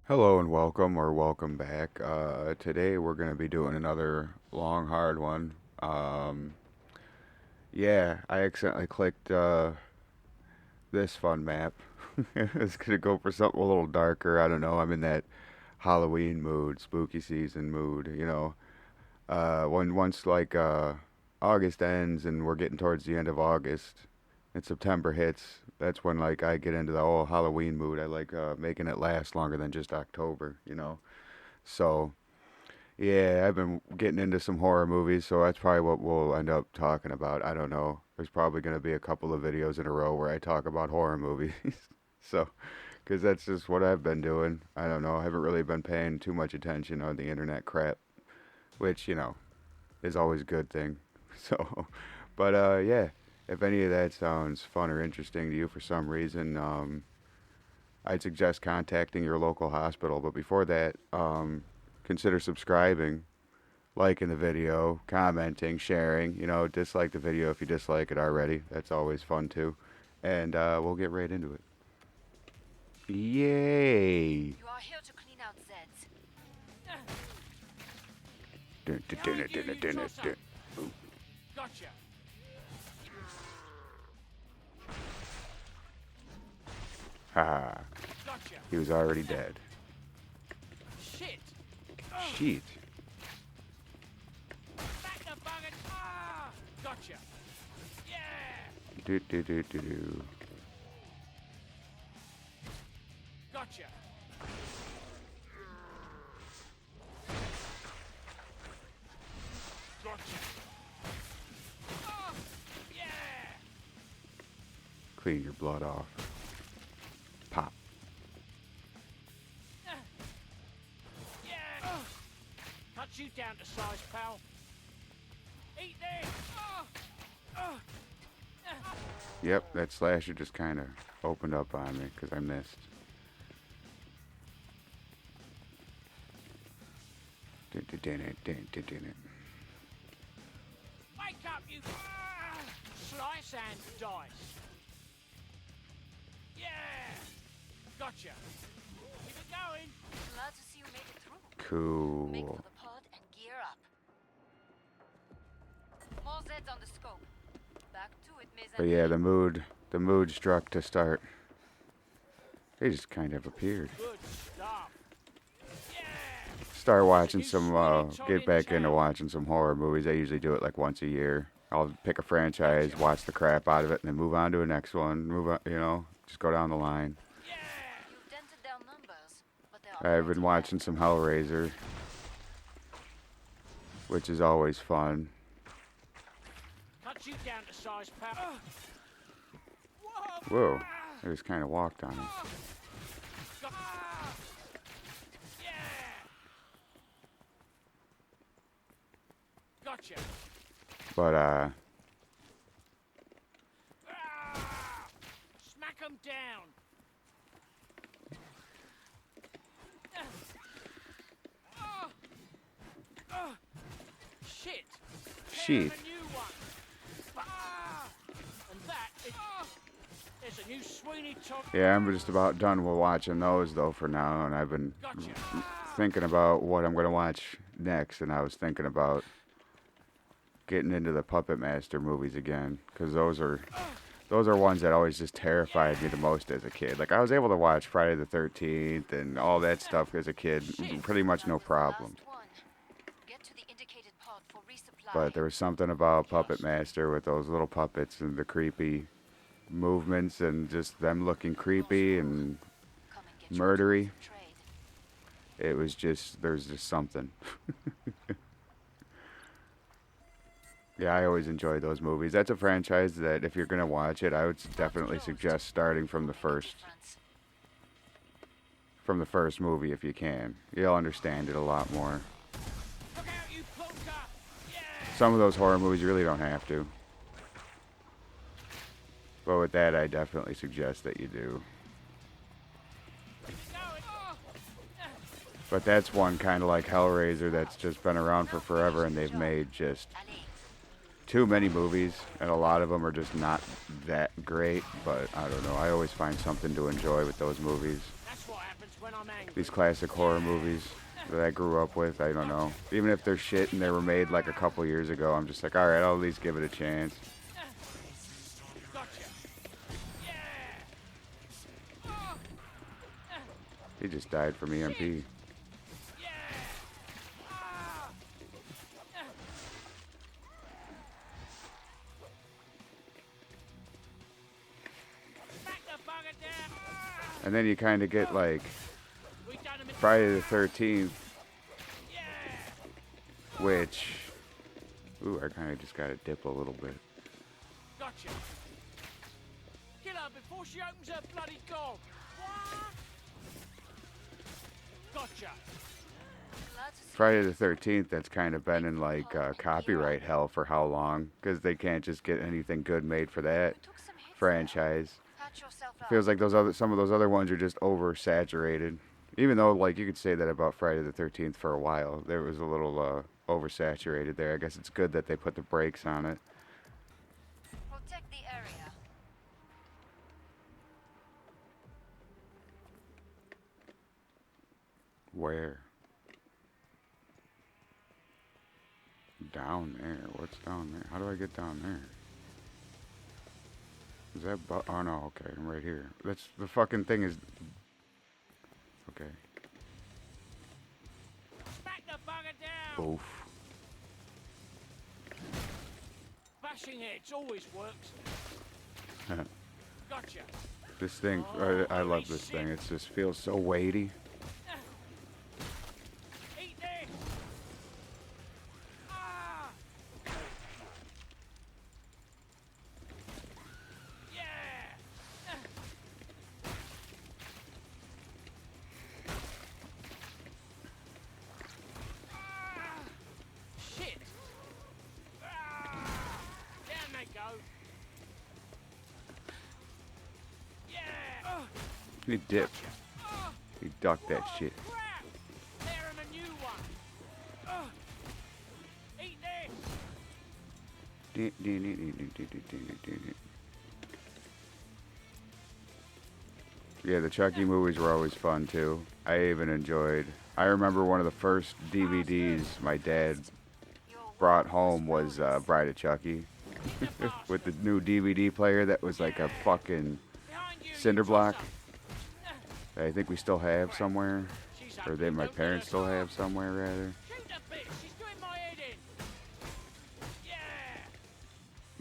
Hello and welcome or welcome back. Today we're going to be doing another long, hard one. Um, yeah, I accidentally clicked this fun map. It's going to go for something a little darker. I don't know. I'm in that Halloween mood, spooky season mood. When once August ends and we're getting towards the end of August and September hits, that's when like I get into the whole Halloween mood. I like making it last longer than just October. So, yeah, I've been getting into some horror movies, so that's probably what we'll end up talking about. I don't know. There's probably going to be a couple of videos in a row where I talk about horror movies. So, because that's just what I've been doing. I don't know. I haven't really been paying too much attention on the internet crap, which, is always a good thing. So, but yeah, if any of that sounds fun or interesting to you for some reason, I'd suggest contacting your local hospital. But before that, consider subscribing, liking the video, commenting, sharing. Dislike the video if you dislike it already. That's always fun too. And we'll get right into it. Yay! You are here to clean out Zeds. Dun, dun, dun, dun, dun, dun, dun, dun. Ooh. Gotcha. Ha! Gotcha. He was already dead. Shit. Shit. Back the bugger. Gotcha. Yeah. Do do do do do. Gotcha. Gotcha. Yeah. Clean your blood off. Pop. Yeah. Cut you down to size, pal. Eat this. Yep, that slasher just kind of opened up on me because I missed. Dun, dun, dun, dun, dun, dun, dun. Wake up, you. Slice and dice. Yeah. Gotcha. Keep it going. Glad to see you made it through. Make Cool. for the pod and gear up. More Zeds on the scope. Back to it, But yeah, the mood struck to start. They just kind of appeared. Good stuff. Yeah. Start watching get back into watching some horror movies. I usually do it like once a year. I'll pick a franchise, watch the crap out of it, and then move on to the next one. Move on, just go down the line. Yeah. You've dented their numbers, but there are I've plenty been watching left. some Hellraiser, which is always fun. Cut you down to size, pal. Whoa, I just kind of walked on him. Yeah. Gotcha. But Smack 'em down. Shit. Sheet. There's a new one. And that is. There's a new Sweeney Todd. Yeah, I'm just about done with watching those though for now, and I've been Gotcha. thinking about what I'm gonna watch next, and I was thinking about getting into the Puppet Master movies again, because those are ones that always just terrified me the most as a kid. Like I was able to watch Friday the 13th and all that stuff as a kid, pretty much no That was the problem. last one. Get to the indicated pod for resupply. But there was something about Puppet Master with those little puppets and the creepy movements and just them looking creepy and Come and get your murdery. tools of trade. It was just, there's just something. Yeah, I always enjoy those movies. That's a franchise that if you're going to watch it, I would definitely suggest starting from the first Difference. movie if you can. You'll understand it a lot more. Look out, you plonker. Yeah. Some of those horror movies you really don't have to. But with that, I definitely suggest that you do. Keep it going. But that's one kind of like Hellraiser that's just been around for forever, and they've made just Allez. too many movies, and a lot of them are just not that great. But I don't know. I always find something to enjoy with those movies. That's what happens when when I'm angry. these classic horror movies that I grew up with. I don't know. Even if they're shit and they were made like a couple years ago, I'm just like, all right, I'll at least give it a chance. Gotcha. Yeah. He just died from EMP. Yeah. Ah. Back the bugger down. And then you kind of get like We done him in. Friday the 13th, Yeah. which, ooh, I kind of just got to dip a little bit. Gotcha. Kill her before she opens her bloody gob. What? Gotcha. Friday the 13th, that's kind of been in like copyright hell for how long? Because they can't just get anything good made for that Took some hits franchise. there. Patch yourself up. Feels like some of those other ones are just oversaturated. Even though like you could say that about Friday the 13th for a while, there was a little oversaturated there. I guess it's good that they put the brakes on it. Protect the area. Where? Down there. What's down there? How do I get down there? Is that oh no, okay, I'm right here. That's the fucking thing is okay. Smack the bugger down. Oof. Bashing heads always works. Gotcha. This thing, I love this thing. It just feels so weighty. Eat this. Ah. Yeah. Shit. Down they go. Yeah. He dipped. He ducked that shit. Crap. There him a new one. Eat this. Yeah, the Chucky movies were always fun too. I even enjoyed. I remember one of the first DVDs my dad brought home was Bride of Chucky with the new DVD player that was like a fucking Behind you, cinder you block. tosser. That I think we still have somewhere, She's or ugly, my don't parents let her still go. have somewhere rather. Shoot the bitch, she's doing my head in.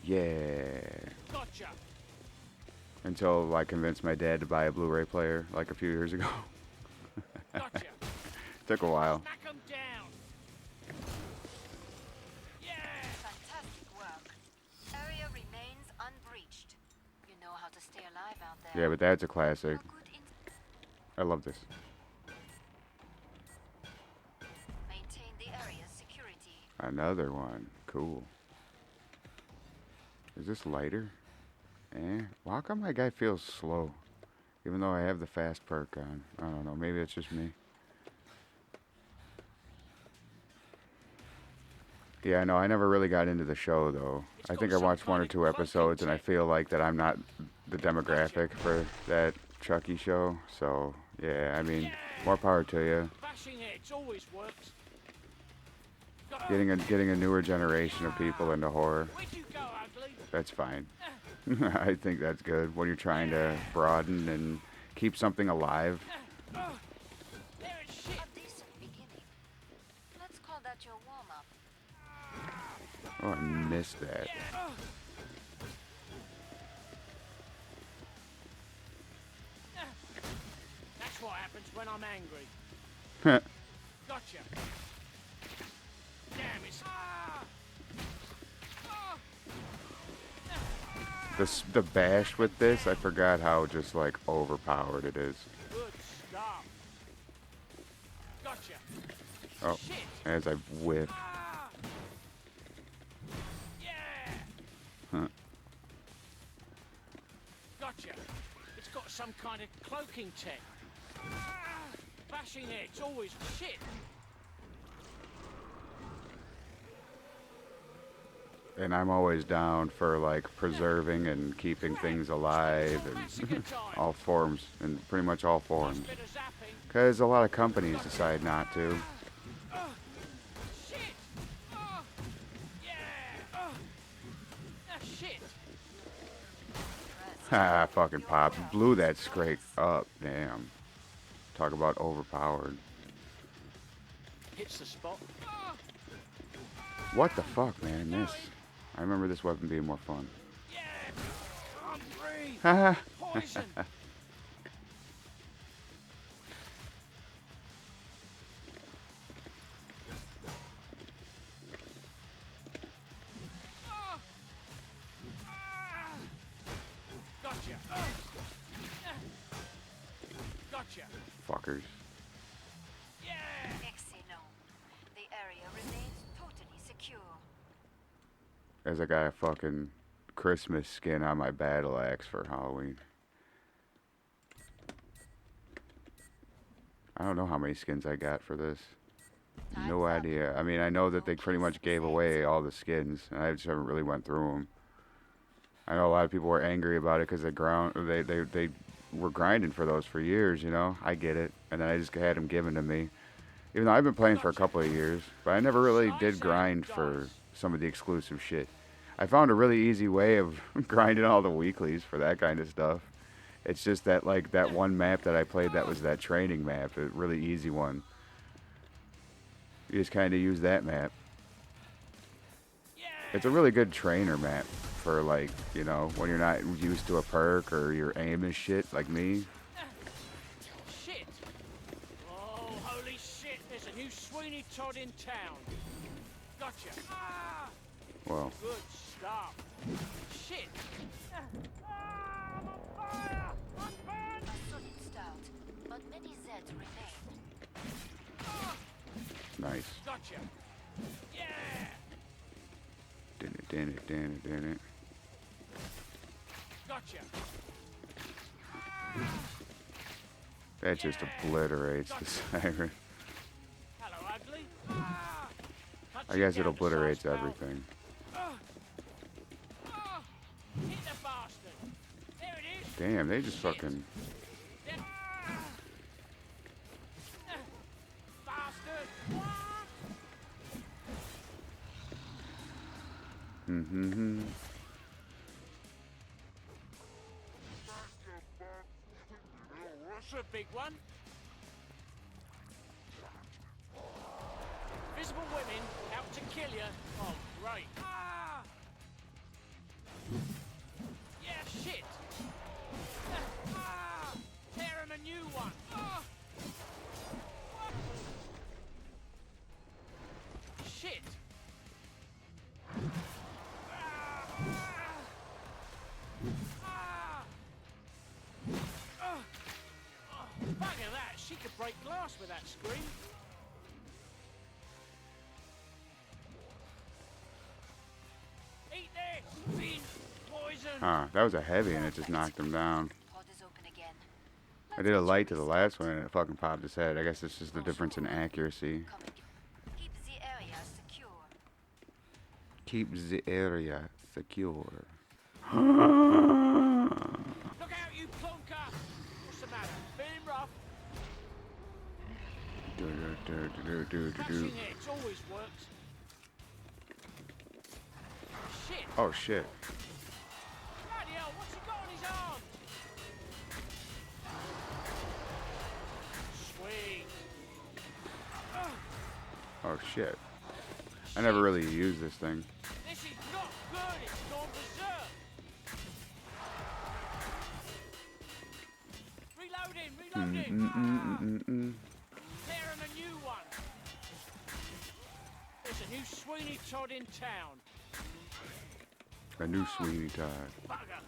Yeah. Yeah. Gotcha. Until I convinced my dad to buy a Blu-ray player like a few years ago. Gotcha. Took a while. Smack 'em down. Yeah. Fantastic work. Area remains unbreached. You know how to stay alive out there. Yeah, but that's a classic. Your good I love this. maintain the area's security. Another one. Cool. Is this lighter? Eh? Well, how come my guy feels slow? Even though I have the fast perk on. I don't know. Maybe it's just me. Yeah, no, I never really got into the show, though. I think I watched one or two episodes, and I feel like that I'm not the demographic for that Chucky show. So, yeah, I mean, more power to you. Bashing heads always works. Getting a newer generation of people into horror. Where'd you go, ugly? That's fine. I think that's good when you're trying to broaden and keep something alive. There is shit. A decent beginning. Let's call that your warm-up. Oh, I missed that. That's what happens when I'm angry. Gotcha. Damn it. The bash with this, I forgot how just like overpowered it is. Good stuff. Gotcha. Oh, Shit. as I whiff. Yeah. Huh. Gotcha. It's got some kind of cloaking tech. Bashing heads always shit. And I'm always down for like preserving and keeping things alive Massacre and time. all forms, and pretty much all Nice forms. bit of zapping. Because a lot of companies decide not to. Shit! Oh, yeah! Shit! Ha, fucking pop. Blew that scrape up. Damn. Talk about overpowered. Hits the spot. What the fuck, man? Miss. I remember this weapon being more fun. Yeah! Can't breathe! Haha. Poison! Gotcha! Gotcha! Fuckers. Yeah! Excellent. The area remains totally secure. As I got a fucking Christmas skin on my battle axe for Halloween. I don't know how many skins I got for this. No Time's up. idea. I mean, I know that they pretty much gave away all the skins, and I just haven't really went through them. I know a lot of people were angry about it because they were grinding for those for years, you know? I get it. And then I just had them given to me. Even though I've been playing for a couple of years, but I never really did grind for some of the exclusive shit. I found a really easy way of grinding all the weeklies for that kind of stuff. It's just that, like, that one map that I played that was that training map, a really easy one. You just kind of use that map. It's a really good trainer map for, like, you know, when you're not used to a perk or your aim is shit, like me. Shit! Oh, holy shit! There's a new Sweeney Todd in town. Gotcha! Well, Good stuff. Shit! I'm on fire! I'm burned! A solid start, but many Zeds remain. nice. Gotcha! Yeah! Did it. Gotcha! That just obliterates the siren. Hello, ugly. I guess it obliterates everything. Hit the bastard. There it is. Damn, they just fucking... Bastard. Mm-hmm. That's a big one. Visible women out to kill you. Oh, great. Yeah, shit. Tear him a new one. Shit. Bugger that. She could break glass with that scream. Eat this! Fiend! Poison! Huh, that was a heavy and it just knocked him down. Pod is open again. I did a light to the last one and it fucking popped his head. I guess it's just the difference in accuracy. Come and keep the area secure. Keep the area secure. Look out, you plonker! What's the matter? Feeling rough? Bashing it always works. Shit! Oh shit. Bloody hell, what's he got on his arm? Sweet. Oh shit. I never really used this thing. This is not good, it's gone berserk. Reloading! Tear him a new one. There's a new Sweeney Todd in town. A new Sweeney Todd. Bugger.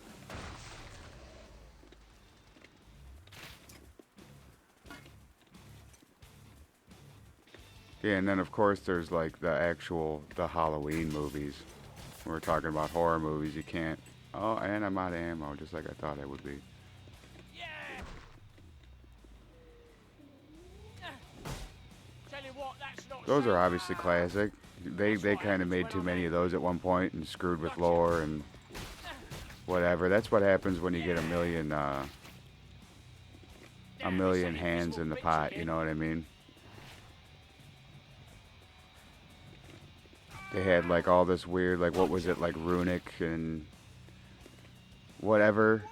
Yeah, and then of course there's like the Halloween movies. When we're talking about horror movies, you can't. Oh, and I'm out of ammo, just like I thought I would be. Yeah! Tell you what, that's not Those so are obviously bad. classic. They kind of made too many of those at one point and screwed with lore and whatever. That's what happens when you get a million hands in the pot. You know what I mean? They had like all this weird, like what was it, like runic and whatever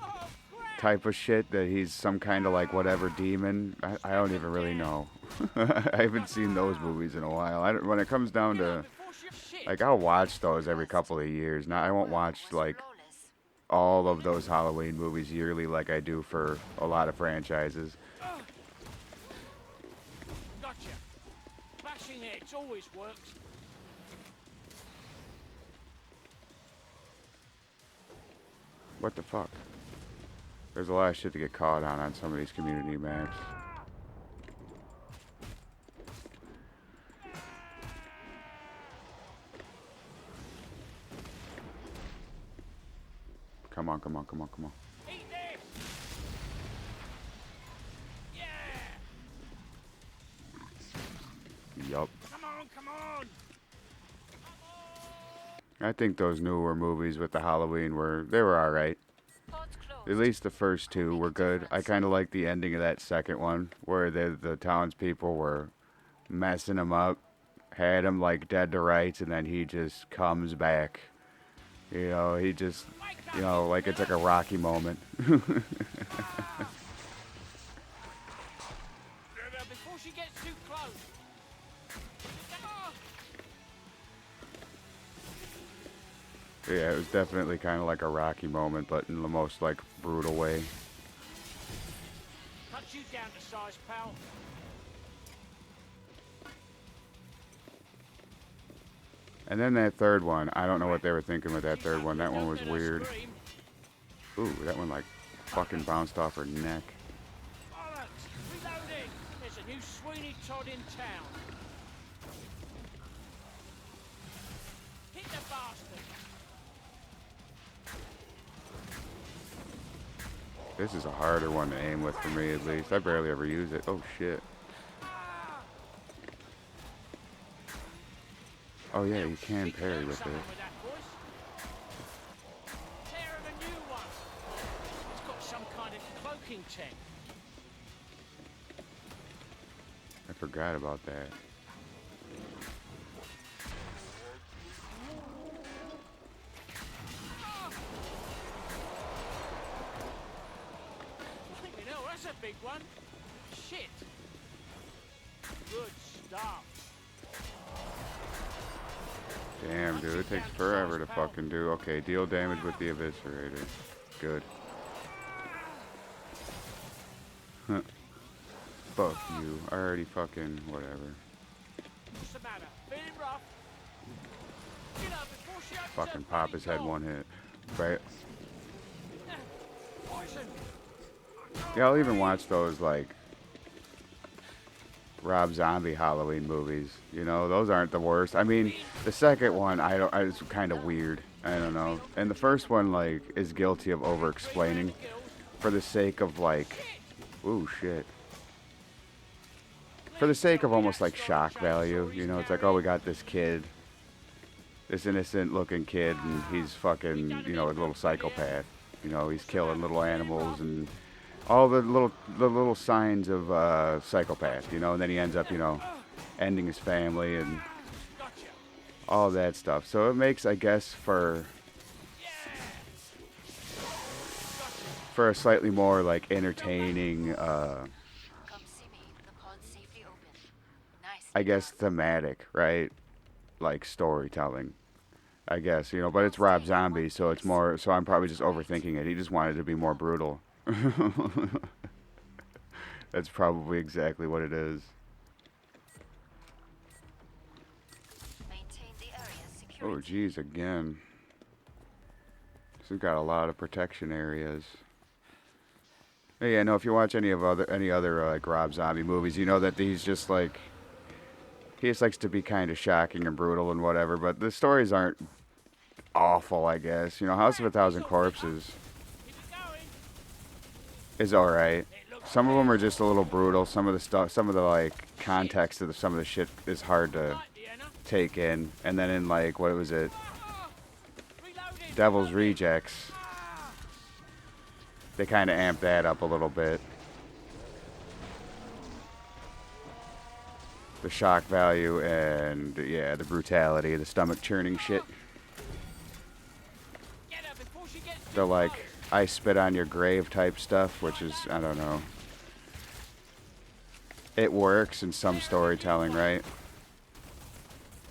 type of shit that he's some kind of like whatever demon. I don't even really know. I haven't seen those movies in a while. When it comes down to like, I'll watch those every couple of years. Now I won't watch like all of those Halloween movies yearly like I do for a lot of franchises. Gotcha. Bashing heads always works. What the fuck? There's a lot of shit to get caught on some of these community maps. Come on, come on, come on, come on. Eat this! Yeah! Yup. Come on, come on! I think those newer movies with the Halloween they were alright. Port's At closed. least the first two were good. I kind of like the ending of that second one, where the townspeople were messing him up, had him like dead to rights, and then he just comes back. You know, he just, you know, like it's like a Rocky moment. Before she gets too close. Ah! Yeah, it was definitely kind of like a Rocky moment, but in the most like brutal way. Cut you down to size, pal. And then that third one, I don't know what they were thinking with that third one. That one was Don't let her weird. scream. Ooh, that one like fucking bounced off her neck. Bollocks! Reloading! There's a new Sweeney Todd in town. Hit the bastard! This is a harder one to aim with for me, at least. I barely ever use it. Oh shit. Ah! Oh yeah, you can parry with it. Someone with that voice. Tear him a new one. It's got some kind of cloaking tech. I forgot about that. You know, that's a big one. Shit. Good stuff. Damn, dude, it takes forever to fucking do. Okay, deal damage with the eviscerator. Good. Huh. Fuck you. I already fucking whatever. What's the matter? Feeling rough? Get up before she opens Fucking her pop his head bloody one hit. Right. door. Poison. Yeah, I'll even watch those like Rob Zombie Halloween movies. You know, those aren't the worst. I mean, the second one, it's kind of weird. I don't know. And the first one, like, is guilty of over-explaining for the sake of, like, ooh, shit. For the sake of almost, like, shock value. You know, it's like, oh, we got this kid, this innocent-looking kid, and he's fucking, you know, a little psychopath. You know, he's killing little animals and all the little signs of psychopath, you know, and then he ends up, you know, ending his family and all that stuff. So it makes, I guess, for a slightly more like entertaining, Come see me. The pod's safely open. Nice. I guess, thematic, right? Like storytelling, I guess, you know. But it's Rob Zombie, so it's more. So I'm probably just overthinking it. He just wanted to be more brutal. That's probably exactly what it is. Maintain the area's Oh, security. geez, again. This has got a lot of protection areas. Yeah, no. If you watch any other like Rob Zombie movies, you know that he's just like he just likes to be kind of shocking and brutal and whatever. But the stories aren't awful, I guess. You know, House of a Thousand Corpses Keep it going. is all right. It looks Some of them are just a little brutal. Some of the stuff, some of the like context of some of the shit is hard to like Vienna. take in, and then in like what was it, Reloading! Devil's Reloading! Rejects, they kind of amped that up a little bit. The shock value and yeah, the brutality, the stomach churning shit. Get her before she gets The too like close. I spit on your grave type stuff, which is I don't know. It works in some storytelling, right?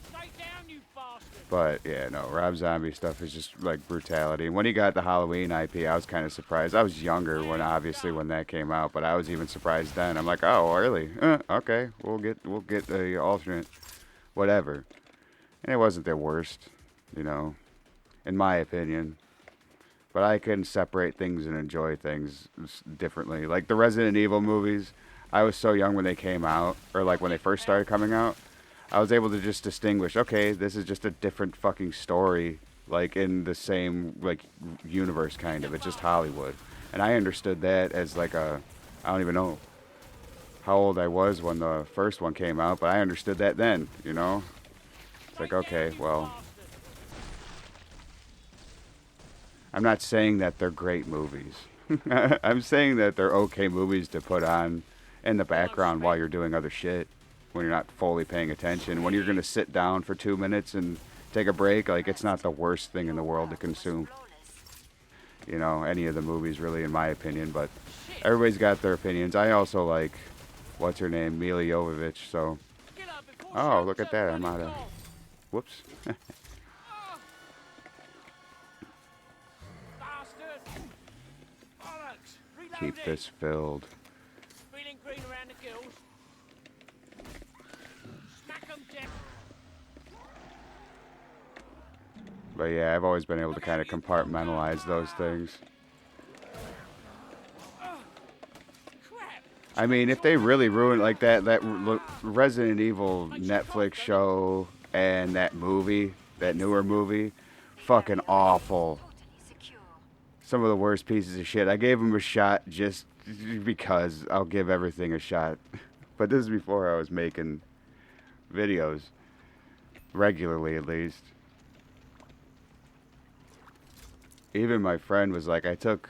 Stay down, you bastard! But yeah, no, Rob Zombie stuff is just like brutality. When he got the Halloween IP, I was kind of surprised. I was younger when obviously when that came out, but I was even surprised then. I'm like, oh, really? Okay, we'll get the alternate, whatever. And it wasn't their worst, you know, in my opinion. But I can separate things and enjoy things differently. Like the Resident Evil movies, I was so young when they came out, or like when they first started coming out. I was able to just distinguish, okay, this is just a different fucking story, like in the same like universe kind of. It's just Hollywood. And I understood that as like a I don't even know how old I was when the first one came out, but I understood that then, you know? It's like, Stay okay, down, you well, bastard! I'm not saying that they're great movies. I'm saying that they're okay movies to put on in the background while you're doing other shit. When you're not fully paying attention. When you're going to sit down for 2 minutes and take a break, like it's not the worst thing in the world to consume. You know, any of the movies really, in my opinion. But Shit! everybody's got their opinions. I also like, what's her name, Mila Jovovich. So, Get her before she oh, opens look at her that. I'm bloody out of, door. whoops. Bastard! Bollocks! Keep Reloading! this filled. Feeling green around the gills. Smack 'em dead. But yeah, I've always been able to kind of compartmentalize those things. Crap! I mean, if they really ruin like that Resident Evil Netflix show and that movie, that newer movie, fucking awful. Totally secure. Some of the worst pieces of shit. I gave them a shot just because I'll give everything a shot. But this is before I was making videos regularly, at least. Even my friend was like, I took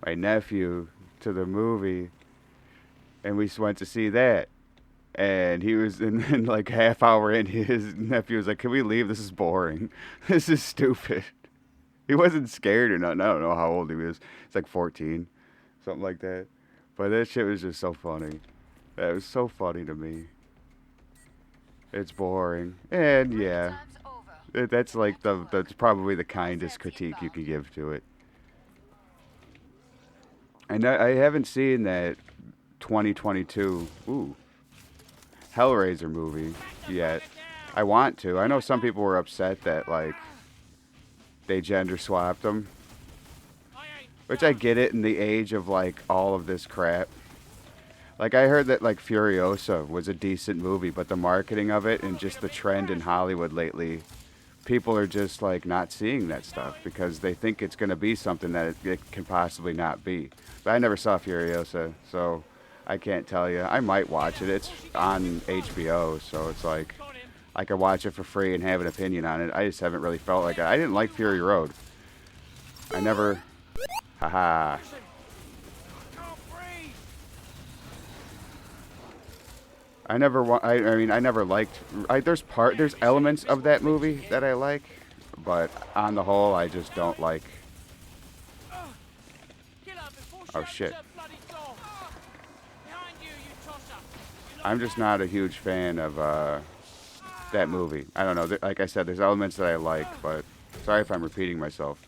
my nephew to the movie and we went to see that. And he was in like half hour in, his nephew was like, "Can we leave? This is boring. This is stupid." He wasn't scared or nothing. I don't know how old he was. It's like 14, something like that. But that shit was just so funny. That was so funny to me. It's boring, and yeah, Time's over. that's like that's probably the kindest critique you could give to it. And I haven't seen that 2022 Hellraiser movie yet. I want to. I know some people were upset that like they gender swapped them, I ain't which I get it in the age of like all of this crap. Like I heard that like Furiosa was a decent movie, but the marketing of it and just the trend in Hollywood lately, people are just like not seeing that stuff because they think it's going to be something that it can possibly not be. But I never saw Furiosa, so I can't tell you. I might watch it. It's on HBO, so it's like got him. I could watch it for free and have an opinion on it. I just haven't really felt like it. I didn't like Fury Road. I never. Haha. Listen. Can't breathe. I never. I mean, I never liked. There's elements of that movie that I like, but on the whole, I just don't like. Kill her before she Oh opens shit. her bloody door. Behind you, you tosser. You I'm just not a huge fan of that movie. I don't know. Like I said, there's elements that I like, but sorry if I'm repeating myself.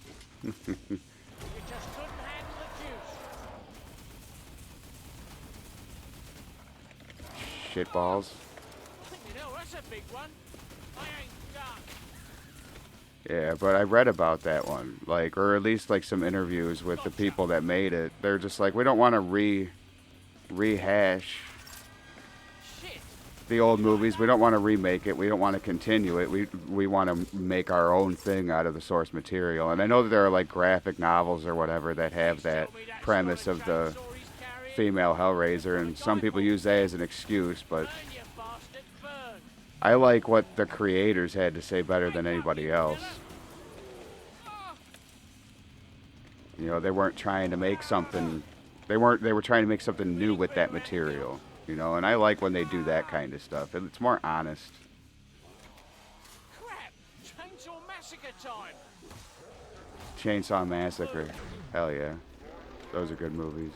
You just couldn't handle the juice. Shitballs. You know, that's a big one. I ain't done. Yeah, but I read about that one, like, or at least like some interviews with the people that made it. They're just like, we don't want to rehash Shit. the old movies. We don't want to remake it. We don't want to continue it. We want to make our own thing out of the source material. And I know that there are like graphic novels or whatever that have that premise of the female Hellraiser, and some people use that as an excuse, but Burn, you bastard, burn. I like what the creators had to say better than anybody else. You know, they weren't trying to make something. They were trying to make something new with that material. You know, and I like when they do that kind of stuff. It's more honest. Crap! Chainsaw Massacre time! Chainsaw Massacre. Hell yeah. Those are good movies.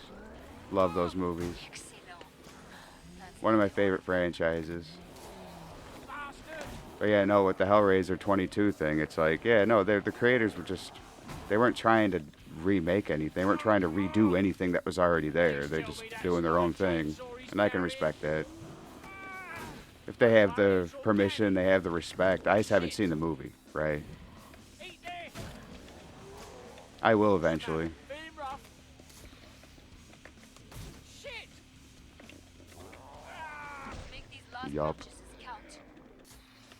Love those movies. Excellent. That's One of my favorite franchises. Bastard! But yeah, no, with the Hellraiser 22 thing, it's like, yeah, no, the creators were just, they weren't trying to remake anything. They weren't trying to redo anything that was already there. They're just doing their own thing. And I can respect that. If they have the permission, they have the respect. I just haven't seen the movie, right? Eat this! I will eventually. Feeling rough? Shit! make these last Yup. purchases count.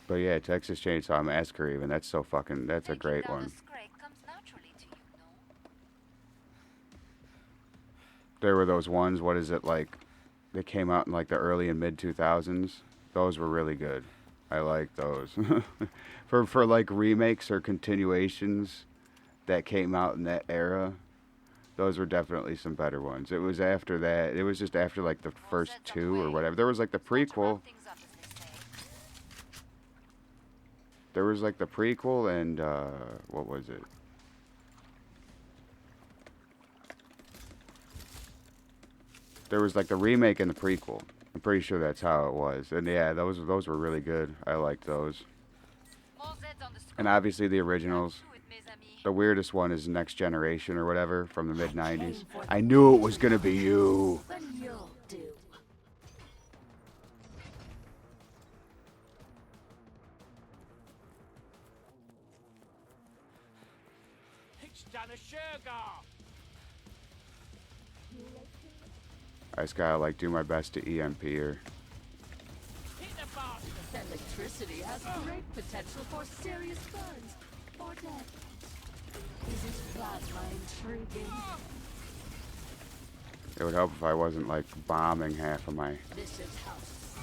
But yeah, Texas Chainsaw Massacre even, that's so fucking, that's a Taking great down one. a scrake comes naturally to you, no? There were those ones, what is it, like, they came out in like the early and mid 2000s. Those were really good. I like those. For like remakes or continuations that came out in that era, those were definitely some better ones. It was after that. It was just after like the first Zeds on the two or way. whatever. There was like the Time to wrap prequel. things up, as they say. There was like the prequel and what was it? There was like the remake and the prequel. I'm pretty sure that's how it was. And yeah, those were really good. I liked those. More Zeds on the And scope. obviously the originals. Do it, mes amis. The weirdest one is Next Generation or whatever from the mid 90s. I knew it was gonna be you. Then you'll do. It's done a sugar! I just gotta like do my best to EMP her. Hit the bastard! Electricity has great potential for serious burns or death. Isn't plasma intriguing? It would help if I wasn't like bombing half of my. This is house.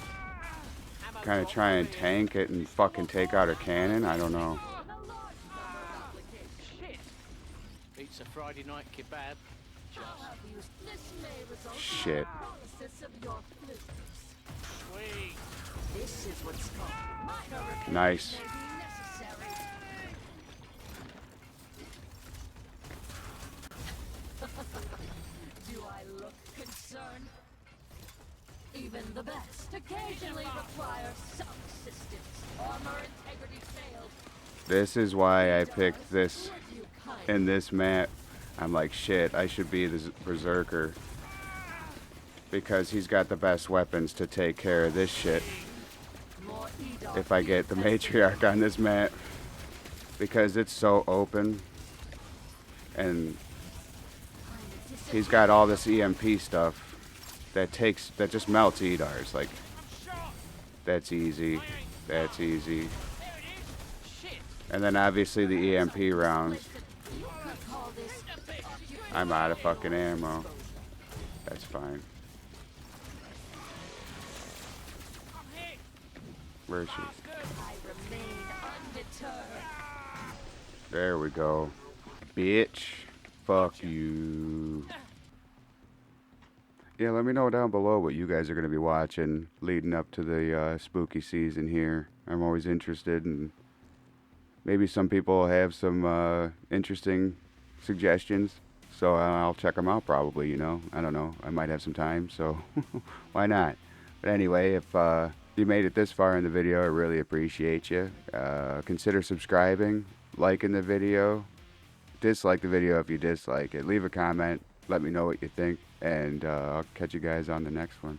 Kind of try and tank it and fucking take out her cannon. I don't know. Shit! Beats a Friday night kebab. Just This may result in Shit. paralysis of your flukes. sweet! This is what's called minor repair Nice. may be necessary. Do I look concerned? Even the best occasionally require some assistance. Armor integrity failed. This is why I picked this Would you kind in this map. I'm like shit. I should be the berserker because he's got the best weapons to take care of this shit. more EDOF If I get the matriarch on this map because it's so open and he's got all this EMP stuff that just melts EDARs. Like Shot! that's easy. That's easy. There it is! Shit! And then obviously the EMP rounds. You could call this I'm out of fucking ammo. That's fine. I'm hit! Where is she? Bastard! I remain undeterred. There we go. Bitch. Fuck you. Yeah, let me know down below what you guys are going to be watching leading up to the spooky season here. I'm always interested, and maybe some people have some interesting suggestions, so I'll check them out probably, you know. I don't know. I might have some time, so why not? But anyway, if you made it this far in the video, I really appreciate you. Consider subscribing, liking the video, dislike the video if you dislike it. Leave a comment. Let me know what you think, and I'll catch you guys on the next one.